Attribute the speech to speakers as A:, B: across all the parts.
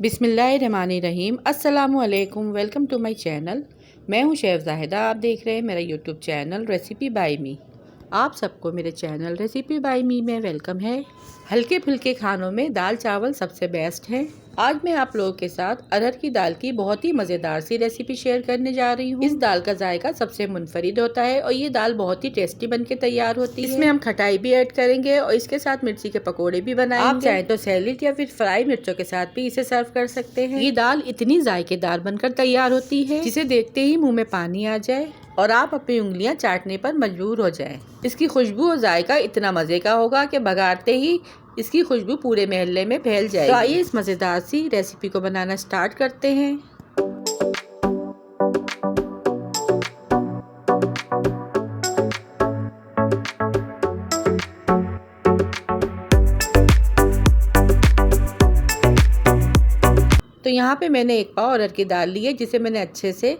A: बिस्मिल्लाहिर्रहमानिर्रहीम। अस्सलामुअलैकुम। Welcome to my channel. मैं हूं शेफ ज़ाहिदा। आप देख रहे हैं मेरा YouTube channel recipe by me. आप सबको मेरे चैनल रेसिपी बाय मी में वेलकम है। हल्के फुल्के खानों में दाल चावल सबसे बेस्ट है। आज मैं आप लोगों के साथ अरहर की दाल की बहुत ही मज़ेदार सी रेसिपी शेयर करने जा रही हूँ। इस दाल का जायका सबसे मुनफरिद होता है और ये दाल बहुत ही टेस्टी बनके तैयार होती है। इसमें हम खटाई भी ऐड करेंगे और इसके साथ मिर्ची के पकोड़े भी बनाएंगे। आप चाहे तो सैलेड या फिर फ्राई मिर्चों के साथ भी इसे सर्व कर सकते हैं। ये दाल इतनी जायकेदार बनकर तैयार होती है जिसे देखते ही मुँह में पानी आ जाए और आप अपनी उंगलियां चाटने पर मजबूर हो जाएं। इसकी खुशबू और जायका इतना मज़े का होगा कि बघारते ही इसकी खुशबू पूरे मोहल्ले में फैल जाएगी। तो आइए इस मज़ेदार सी रेसिपी को बनाना स्टार्ट करते हैं। तो यहाँ पे मैंने एक पाव अरहर की दाल ली है जिसे मैंने अच्छे से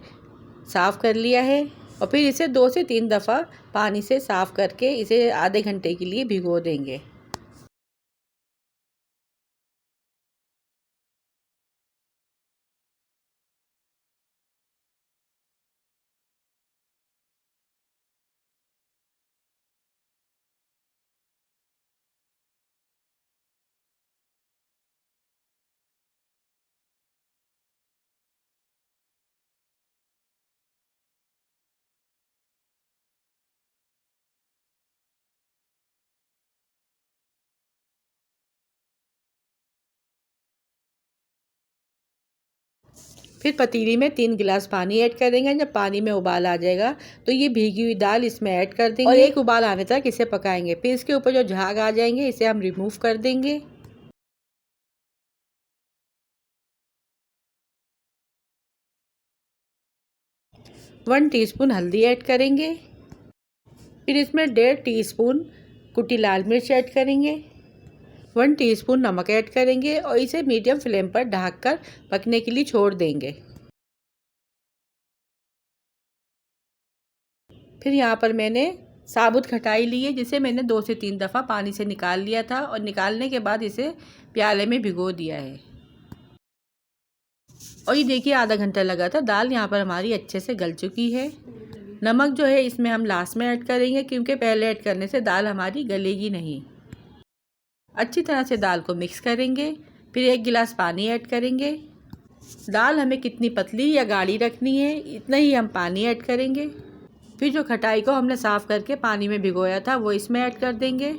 A: साफ़ कर लिया है और फिर इसे 2 से 3 दफ़ा पानी से साफ़ करके इसे आधे घंटे के लिए भिगो देंगे। फिर पतीली में 3 गिलास पानी ऐड करेंगे। जब पानी में उबाल आ जाएगा तो ये भीगी हुई दाल इसमें ऐड कर देंगे और एक उबाल आने तक इसे पकाएंगे। फिर इसके ऊपर जो झाग आ जाएंगे इसे हम रिमूव कर देंगे। वन टीस्पून हल्दी ऐड करेंगे। फिर इसमें 1.5 टीस्पून कुटी लाल मिर्च ऐड करेंगे। 1 टीस्पून नमक ऐड करेंगे और इसे मीडियम फ्लेम पर ढककर पकने के लिए छोड़ देंगे। फिर यहाँ पर मैंने साबुत खटाई ली है जिसे मैंने 2 से 3 दफ़ा पानी से निकाल लिया था और निकालने के बाद इसे प्याले में भिगो दिया है। और ये देखिए आधा घंटा लगा था। दाल यहाँ पर हमारी अच्छे से गल चुकी है। नमक जो है इसमें हम लास्ट में ऐड करेंगे क्योंकि पहले ऐड करने से दाल हमारी गलेगी नहीं। अच्छी तरह से दाल को मिक्स करेंगे। फिर 1 गिलास पानी ऐड करेंगे। दाल हमें कितनी पतली या गाढ़ी रखनी है इतना ही हम पानी ऐड करेंगे। फिर जो खटाई को हमने साफ़ करके पानी में भिगोया था वो इसमें ऐड कर देंगे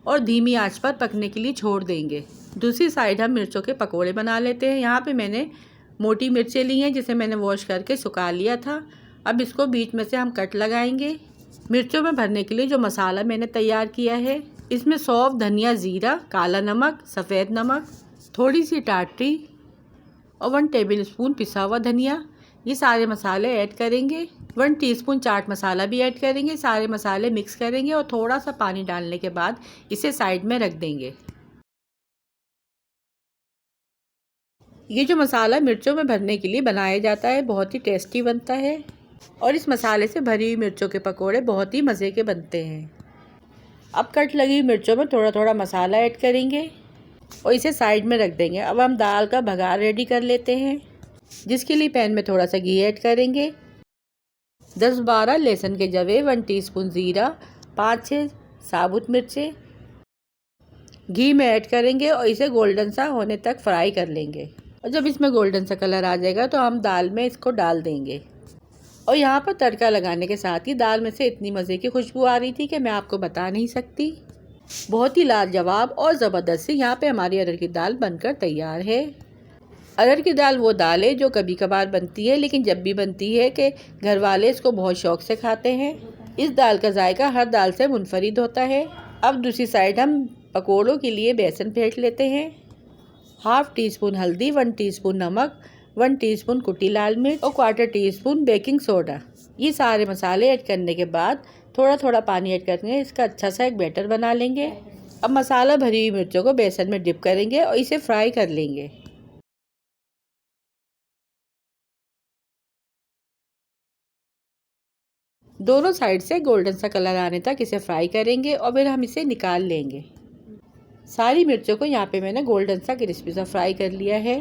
A: और धीमी आंच पर पकने के लिए छोड़ देंगे। दूसरी साइड हम मिर्चों के पकोड़े बना लेते हैं। यहाँ पे मैंने मोटी मिर्चें ली हैं जिसे मैंने वॉश करके सुखा लिया था। अब इसको बीच में से हम कट लगाएंगे। मिर्चों में भरने के लिए जो मसाला मैंने तैयार किया है इसमें सौंफ, धनिया, ज़ीरा, काला नमक, सफ़ेद नमक, थोड़ी सी टाटरी और 1 टेबलस्पून पिसा हुआ धनिया, ये सारे मसाले ऐड करेंगे। 1 टीस्पून चाट मसाला भी ऐड करेंगे। सारे मसाले मिक्स करेंगे और थोड़ा सा पानी डालने के बाद इसे साइड में रख देंगे। ये जो मसाला मिर्चों में भरने के लिए बनाया जाता है बहुत ही टेस्टी बनता है और इस मसाले से भरी हुई मिर्चों के पकोड़े बहुत ही मज़े के बनते हैं। अब कट लगी हुई मिर्चों में थोड़ा थोड़ा मसाला ऐड करेंगे और इसे साइड में रख देंगे। अब हम दाल का बघार रेडी कर लेते हैं जिसके लिए पैन में थोड़ा सा घी ऐड करेंगे। 10-12 लहसुन के जवे, 1 टीस्पून ज़ीरा, 5-6 साबुत मिर्चें घी में ऐड करेंगे और इसे गोल्डन सा होने तक फ्राई कर लेंगे। और जब इसमें गोल्डन सा कलर आ जाएगा तो हम दाल में इसको डाल देंगे। और यहाँ पर तड़का लगाने के साथ ही दाल में से इतनी मज़े की खुशबू आ रही थी कि मैं आपको बता नहीं सकती। बहुत ही लाजवाब और ज़बरदस्त सी यहाँ पे हमारी अरहर की दाल बनकर तैयार है। अरहर की दाल वो दाल है जो कभी कभार बनती है लेकिन जब भी बनती है कि घर वाले इसको बहुत शौक़ से खाते हैं। इस दाल का जायका हर दाल से मुनफरिद होता है। अब दूसरी साइड हम पकोड़ों के लिए बेसन फेंट लेते हैं। 1/2 टीस्पून हल्दी, 1 टीस्पून नमक, 1 टीस्पून कुटी लाल मिर्च और 1/4 टीस्पून बेकिंग सोडा, ये सारे मसाले ऐड करने के बाद थोड़ा थोड़ा पानी ऐड करके इसका अच्छा सा एक बैटर बना लेंगे। अब मसाला भरी हुई मिर्चों को बेसन में डिप करेंगे और इसे फ्राई कर लेंगे। दोनों साइड से गोल्डन सा कलर आने तक इसे फ्राई करेंगे और फिर हम इसे निकाल लेंगे। सारी मिर्चों को यहाँ पे मैंने गोल्डन सा क्रिस्पी सा फ्राई कर लिया है।